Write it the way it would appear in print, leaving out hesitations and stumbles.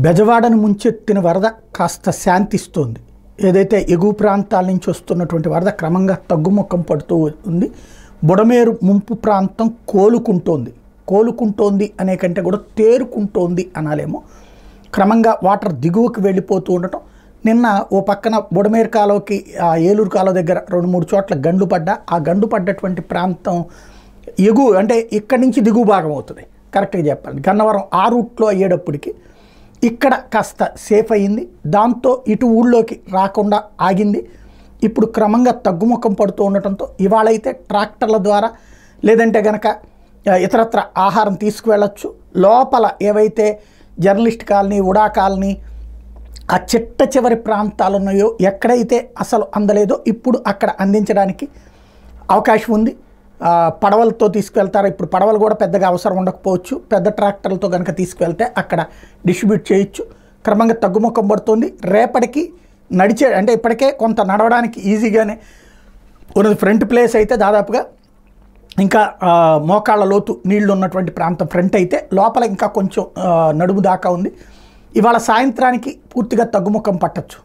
బెజవాడను ముంచెత్తిన వరద కాస్త శాంతిస్తోంది. ఏదైతే ఎగువ ప్రాంతాల నుంచి వస్తున్నటువంటి వరద క్రమంగా తగ్గుముఖం పడుతూ ఉంది. బుడమేరు ముంపు ప్రాంతం కోలుకుంటోంది అనే కంటే కూడా తేరుకుంటోంది అనాలేమో. క్రమంగా వాటర్ దిగువకు వెళ్ళిపోతూ ఉండటం. నిన్న ఓ పక్కన బుడమేరు కాలువకి ఏలూరు కాలువ దగ్గర 2-3 చోట్ల గండ్లు పడ్డా, ఆ గండు పడ్డటువంటి ప్రాంతం ఎగువ అంటే ఇక్కడి నుంచి దిగువ భాగం అవుతుంది. కరెక్ట్గా చెప్పాలి, గన్నవరం ఆ రూట్లో అయ్యేటప్పటికి ఇక్కడ కాస్త సేఫ్ అయ్యింది. దాంతో ఇటు ఊళ్ళోకి రాకుండా ఆగింది. ఇప్పుడు క్రమంగా తగ్గుముఖం పడుతూ ఉండటంతో ఇవాళ అయితే ట్రాక్టర్ల ద్వారా లేదంటే కనుక ఇతరత్ర ఆహారం తీసుకువెళ్ళచ్చు. లోపల ఏవైతే జర్నలిస్ట్ కాలనీ, ఉడా కాలనీ, ఆ చిట్ట చివరి ప్రాంతాలు ఉన్నాయో, ఎక్కడైతే అసలు అందలేదో ఇప్పుడు అక్కడ అందించడానికి అవకాశం ఉంది. పడవలతో తీసుకువెళ్తారు. ఇప్పుడు పడవలు కూడా పెద్దగా అవసరం ఉండకపోవచ్చు. పెద్ద ట్రాక్టర్లతో కనుక తీసుకువెళ్తే అక్కడ డిస్ట్రిబ్యూట్ చేయొచ్చు. క్రమంగా తగ్గుముఖం పడుతుంది. రేపటికి నడిచే అంటే ఇప్పటికే కొంత నడవడానికి ఈజీగానే ఉన్నది. ఫ్రంట్ ప్లేస్ అయితే దాదాపుగా ఇంకా మోకాళ్ళ లోతు నీళ్లు ఉన్నటువంటి ప్రాంతం ఫ్రంట్ అయితే, లోపల ఇంకా కొంచెం నడుము దాకా ఉంది. ఇవాళ సాయంత్రానికి పూర్తిగా తగ్గుముఖం పట్టచ్చు.